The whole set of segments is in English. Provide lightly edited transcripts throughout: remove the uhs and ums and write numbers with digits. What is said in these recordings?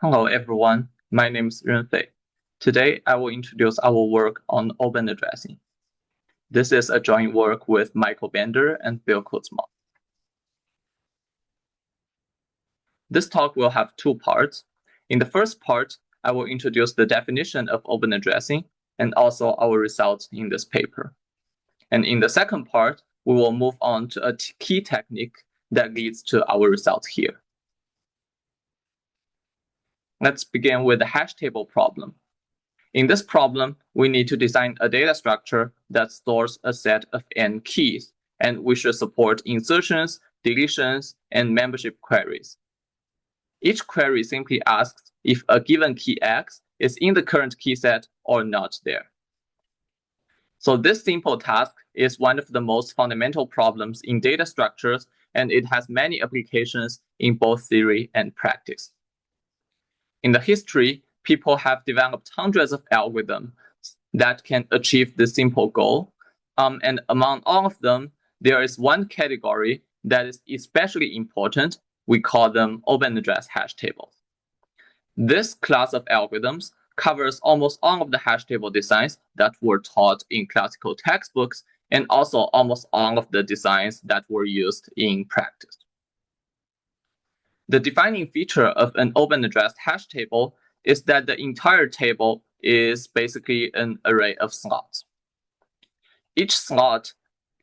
Hello everyone, my name is Renfei. Today I will introduce our work on open addressing. This is a joint work with Michael Bender and Bill Kuszmaul. This talk will have two parts. In the first part, I will introduce the definition of open addressing and also our results in this paper. And in the second part, we will move on to a key technique that leads to our results here. Let's begin with the hash table problem. In this problem, we need to design a data structure that stores a set of n keys, and we should support insertions, deletions, and membership queries. Each query simply asks if a given key X is in the current key set or not there. So this simple task is one of the most fundamental problems in data structures, and it has many applications in both theory and practice. In the history, people have developed hundreds of algorithms that can achieve this simple goal. And among all of them, there is one category that is especially important. We call them open address hash tables. This class of algorithms covers almost all of the hash table designs that were taught in classical textbooks and also almost all of the designs that were used in practice. The defining feature of an open address hash table is that the entire table is basically an array of slots. Each slot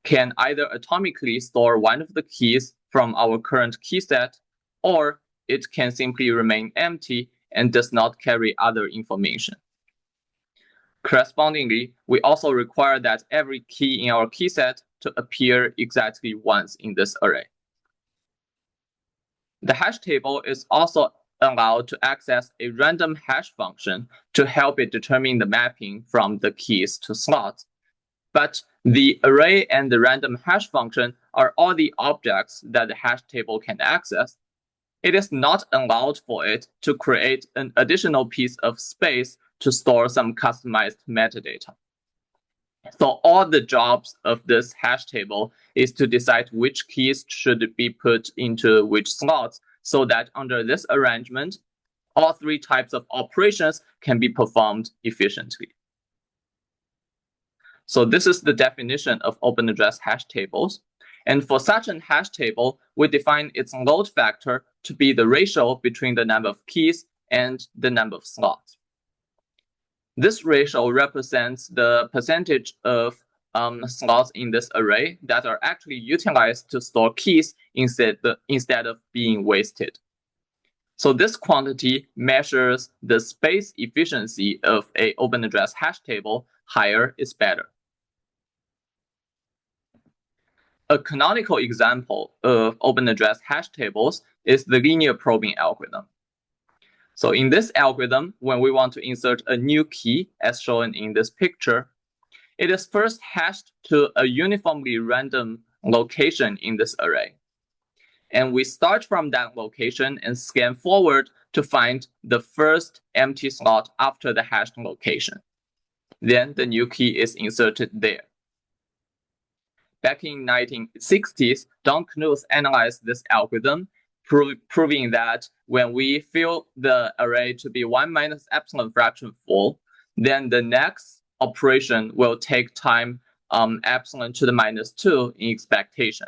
can either atomically store one of the keys from our current key set, or it can simply remain empty and does not carry other information. Correspondingly, we also require that every key in our key set to appear exactly once in this array. The hash table is also allowed to access a random hash function to help it determine the mapping from the keys to slots. But the array and the random hash function are all the objects that the hash table can access. It is not allowed for it to create an additional piece of space to store some customized metadata. So all the jobs of this hash table is to decide which keys should be put into which slots, so that under this arrangement, all three types of operations can be performed efficiently. So this is the definition of open address hash tables. And for such a hash table, we define its load factor to be the ratio between the number of keys and the number of slots. This ratio represents the percentage of slots in this array that are actually utilized to store keys instead of being wasted. So this quantity measures the space efficiency of an open address hash table. Higher is better. A canonical example of open address hash tables is the linear probing algorithm. So in this algorithm, when we want to insert a new key, as shown in this picture, it is first hashed to a uniformly random location in this array. And we start from that location and scan forward to find the first empty slot after the hashed location. Then the new key is inserted there. Back in 1960s, Don Knuth analyzed this algorithm, proving that when we fill the array to be 1 minus epsilon fraction full, then the next operation will take time epsilon to the -2 in expectation.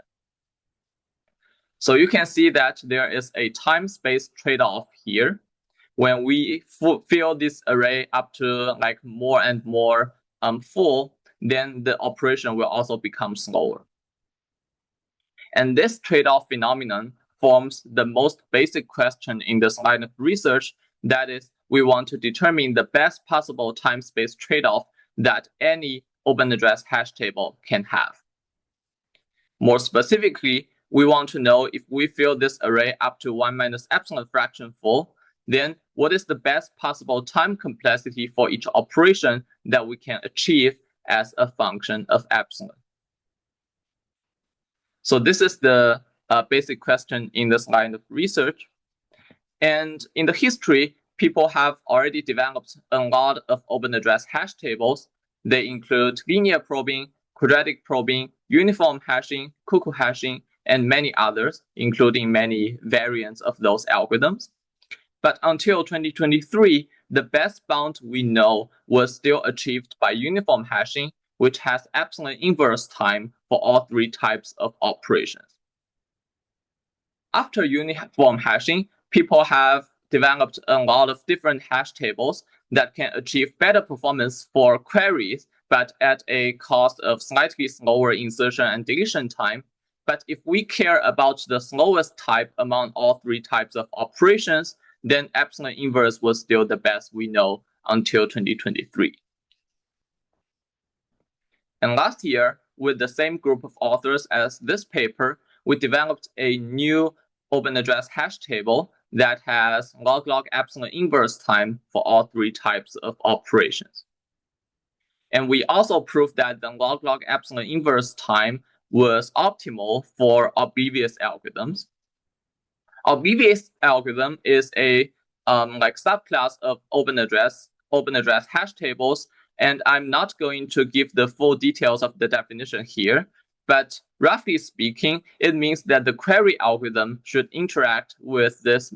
So you can see that there is a time-space trade-off here. When we fill this array up to like more and more full, then the operation will also become slower. And this trade-off phenomenon forms the most basic question in this line of research. That is, we want to determine the best possible time-space trade-off that any open address hash table can have. More specifically, we want to know if we fill this array up to 1 minus epsilon fraction full, then what is the best possible time complexity for each operation that we can achieve as a function of epsilon. So this is the basic question in this line of research. And in the history, people have already developed a lot of open address hash tables. They include linear probing, quadratic probing, uniform hashing, cuckoo hashing, and many others, including many variants of those algorithms. But until 2023, the best bound we know was still achieved by uniform hashing, which has epsilon inverse time for all three types of operations. After uniform hashing, people have developed a lot of different hash tables that can achieve better performance for queries, but at a cost of slightly slower insertion and deletion time. But if we care about the slowest type among all three types of operations, then epsilon inverse was still the best we know until 2023. And last year, with the same group of authors as this paper, we developed a new open address hash table that has log epsilon inverse time for all three types of operations. And we also proved that the log epsilon inverse time was optimal for oblivious algorithms. Oblivious algorithm is a subclass of open address hash tables, and I'm not going to give the full details of the definition here, but roughly speaking, it means that the query algorithm should interact with this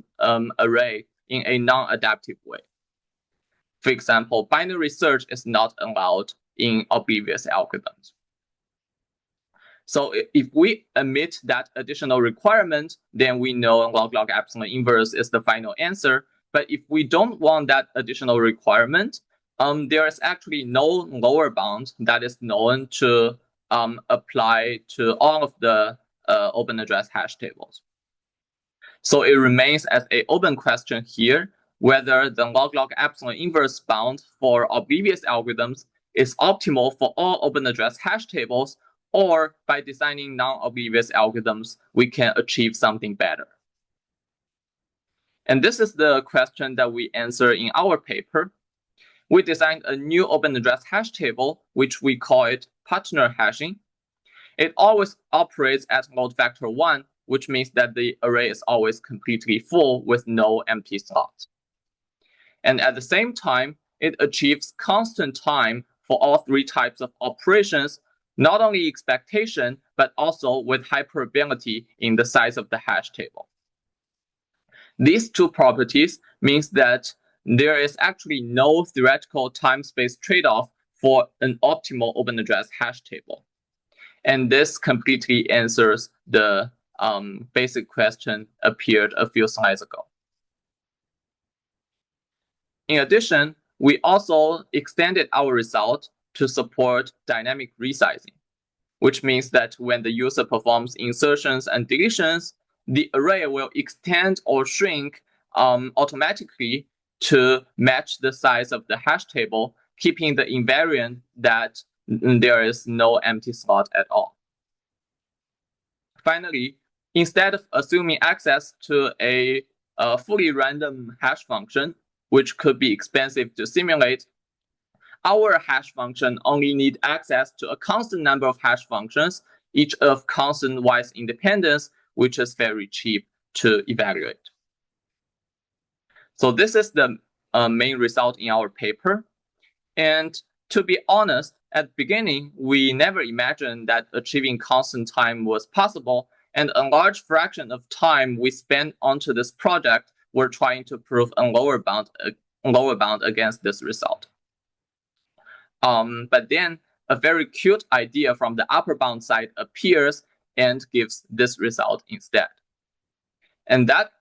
array in a non-adaptive way. For example, binary search is not allowed in oblivious algorithms. So if we omit that additional requirement, then we know log epsilon inverse is the final answer. But if we don't want that additional requirement, there is actually no lower bound that is known to apply to all of the open address hash tables. So it remains as an open question here whether the log epsilon inverse bound for oblivious algorithms is optimal for all open address hash tables, or by designing non-oblivious algorithms, we can achieve something better. And this is the question that we answer in our paper. We designed a new open address hash table, which we call it partner hashing. It always operates at load factor 1, which means that the array is always completely full with no empty slots. And at the same time, it achieves constant time for all three types of operations, not only expectation, but also with high probability in the size of the hash table. These two properties means that there is actually no theoretical time-space trade-off for an optimal open address hash table. And this completely answers the basic question appeared a few slides ago. In addition, we also extended our result to support dynamic resizing, which means that when the user performs insertions and deletions, the array will extend or shrink automatically to match the size of the hash table, keeping the invariant that there is no empty slot at all. Finally, instead of assuming access to a fully random hash function, which could be expensive to simulate, our hash function only needs access to a constant number of hash functions, each of constant-wise independence, which is very cheap to evaluate. So this is the main result in our paper. And to be honest, at the beginning, we never imagined that achieving constant time was possible, and a large fraction of time we spent onto this project were trying to prove a lower bound against this result. But then a very cute idea from the upper bound side appears and gives this result instead. And that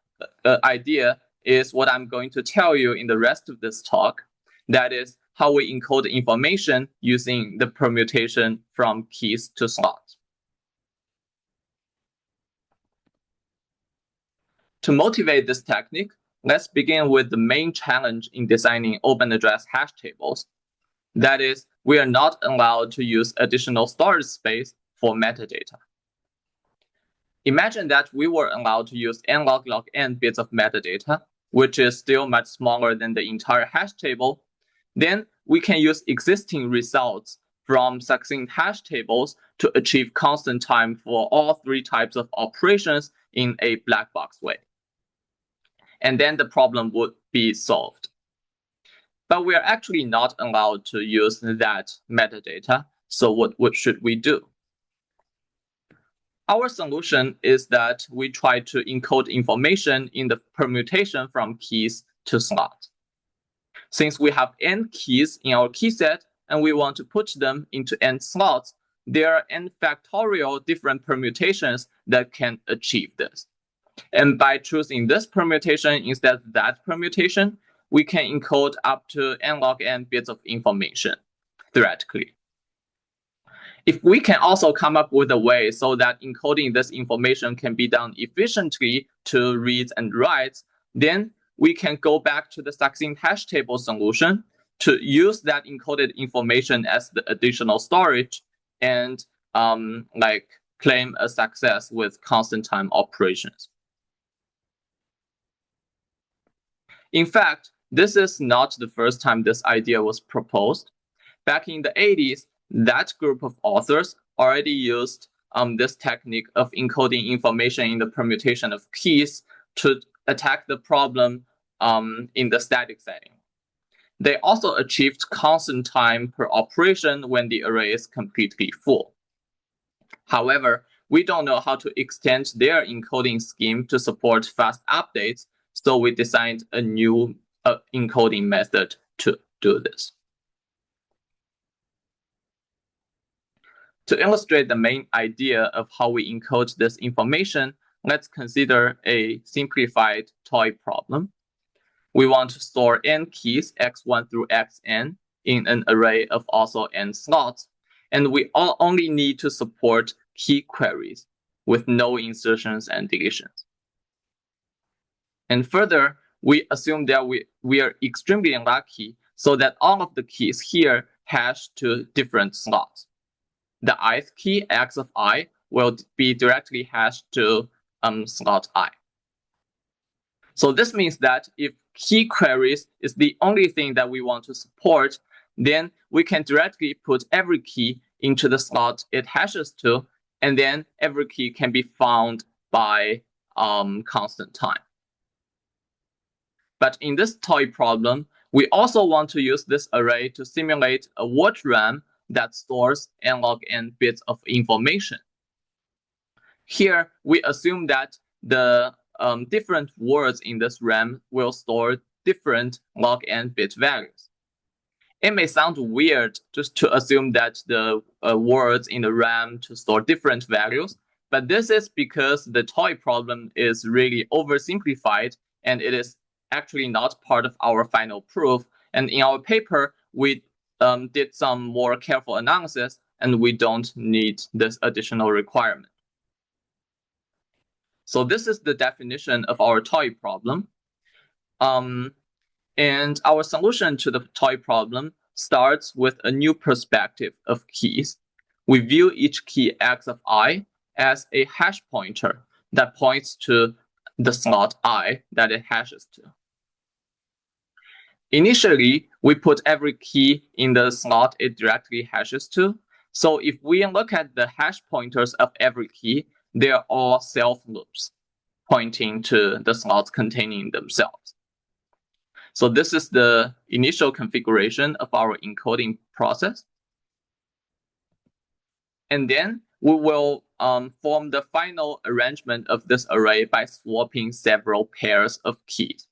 idea is what I'm going to tell you in the rest of this talk. That is how we encode information using the permutation from keys to slots. To motivate this technique, let's begin with the main challenge in designing open address hash tables. That is, we are not allowed to use additional storage space for metadata. Imagine that we were allowed to use n log n bits of metadata, which is still much smaller than the entire hash table. Then we can use existing results from succinct hash tables to achieve constant time for all three types of operations in a black box way. And then the problem would be solved. But we are actually not allowed to use that metadata. So what should we do? Our solution is that we try to encode information in the permutation from keys to slots. Since we have n keys in our key set and we want to put them into n slots, there are n factorial different permutations that can achieve this. And by choosing this permutation instead of that permutation, we can encode up to n log n bits of information, theoretically. If we can also come up with a way so that encoding this information can be done efficiently to reads and writes, then we can go back to the succinct hash table solution to use that encoded information as the additional storage and claim a success with constant time operations. In fact, this is not the first time this idea was proposed. Back in the 80s, that group of authors already used this technique of encoding information in the permutation of keys to attack the problem in the static setting. They also achieved constant time per operation when the array is completely full. However, we don't know how to extend their encoding scheme to support fast updates, so we designed a new encoding method to do this. To illustrate the main idea of how we encode this information, let's consider a simplified toy problem. We want to store n keys x1 through xn in an array of also n slots, and we only need to support key queries with no insertions and deletions. And further, we assume that we are extremely unlucky so that all of the keys here hash to different slots. The ith key, x of I, will be directly hashed to slot I. So this means that if key queries is the only thing that we want to support, then we can directly put every key into the slot it hashes to, and then every key can be found by constant time. But in this toy problem, we also want to use this array to simulate a word RAM that stores n log n bits of information. Here, we assume that the different words in this RAM will store different log n bit values. It may sound weird just to assume that the words in the RAM to store different values, but this is because the toy problem is really oversimplified and it is actually not part of our final proof. And in our paper, we did some more careful analysis, and we don't need this additional requirement. So this is the definition of our toy problem. And our solution to the toy problem starts with a new perspective of keys. We view each key x of I as a hash pointer that points to the slot I that it hashes to. Initially, we put every key in the slot it directly hashes to. So if we look at the hash pointers of every key, they are all self loops pointing to the slots containing themselves. So this is the initial configuration of our encoding process. And then we will form the final arrangement of this array by swapping several pairs of keys.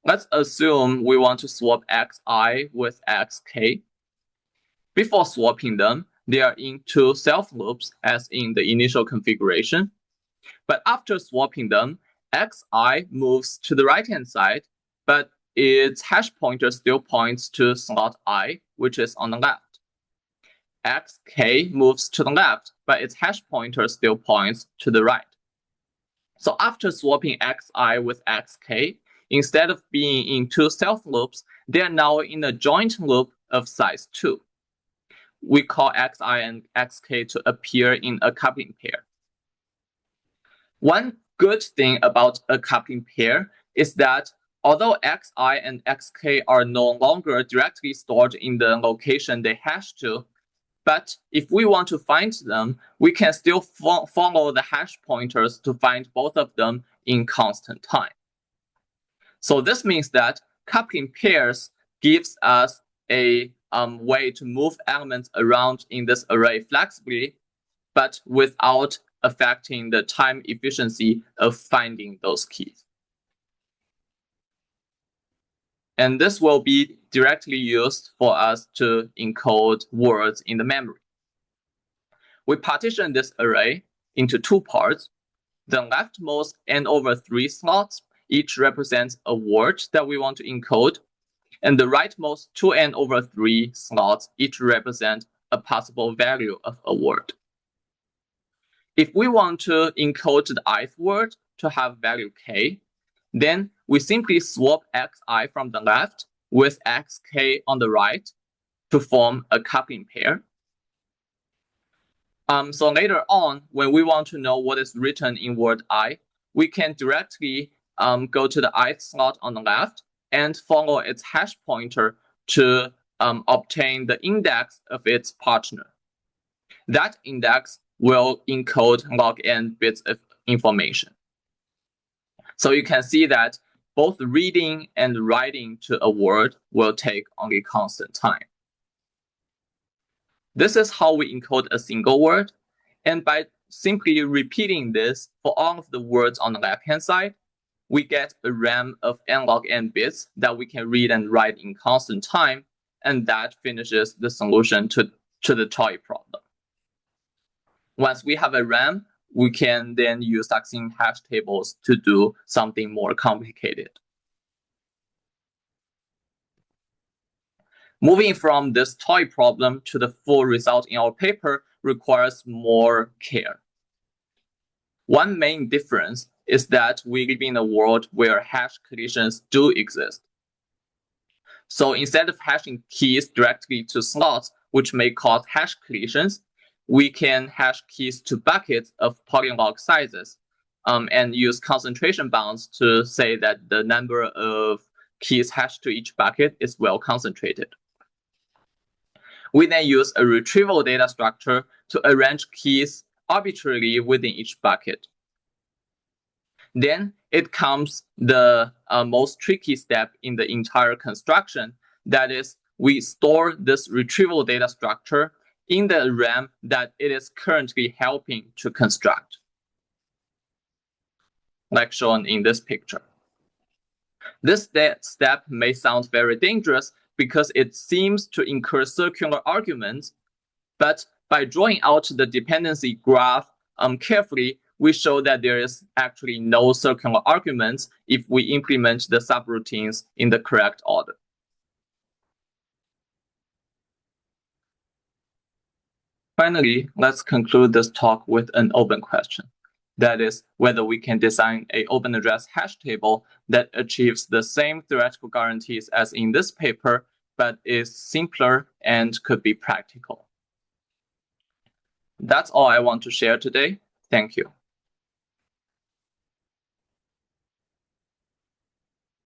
Let's assume we want to swap xi with xk. Before swapping them, they are in two self loops as in the initial configuration. But after swapping them, xi moves to the right-hand side, but its hash pointer still points to slot I, which is on the left. xk moves to the left, but its hash pointer still points to the right. So after swapping xi with xk, instead of being in two self loops, they are now in a joint loop of size 2. We call xi and xk to appear in a coupling pair. One good thing about a coupling pair is that although xi and xk are no longer directly stored in the location they hash to, but if we want to find them, we can still follow the hash pointers to find both of them in constant time. So this means that coupling pairs gives us a way to move elements around in this array flexibly, but without affecting the time efficiency of finding those keys. And this will be directly used for us to encode words in the memory. We partition this array into two parts. The leftmost n/3 slots each represents a word that we want to encode, and the rightmost 2n/3 slots each represent a possible value of a word. If we want to encode the ith word to have value k, then we simply swap xi from the left with xk on the right to form a coupling pair. So later on, when we want to know what is written in word I, we can directly go to the ith slot on the left and follow its hash pointer to obtain the index of its partner. That index will encode log n bits of information. So you can see that both reading and writing to a word will take only constant time. This is how we encode a single word, and by simply repeating this for all of the words on the left-hand side, we get a RAM of n log n bits that we can read and write in constant time, and that finishes the solution to the toy problem. Once we have a RAM, we can then use succinct hash tables to do something more complicated. Moving from this toy problem to the full result in our paper requires more care. One main difference is that we live in a world where hash collisions do exist. So instead of hashing keys directly to slots, which may cause hash collisions, we can hash keys to buckets of polylog sizes and use concentration bounds to say that the number of keys hashed to each bucket is well concentrated. We then use a retrieval data structure to arrange keys arbitrarily within each bucket. Then it comes the most tricky step in the entire construction. That is, we store this retrieval data structure in the RAM that it is currently helping to construct, like shown in this picture. This step may sound very dangerous because it seems to incur circular arguments, but by drawing out the dependency graph carefully, we show that there is actually no circular arguments if we implement the subroutines in the correct order. Finally, let's conclude this talk with an open question. That is, whether we can design an open address hash table that achieves the same theoretical guarantees as in this paper, but is simpler and could be practical. That's all I want to share today. Thank you.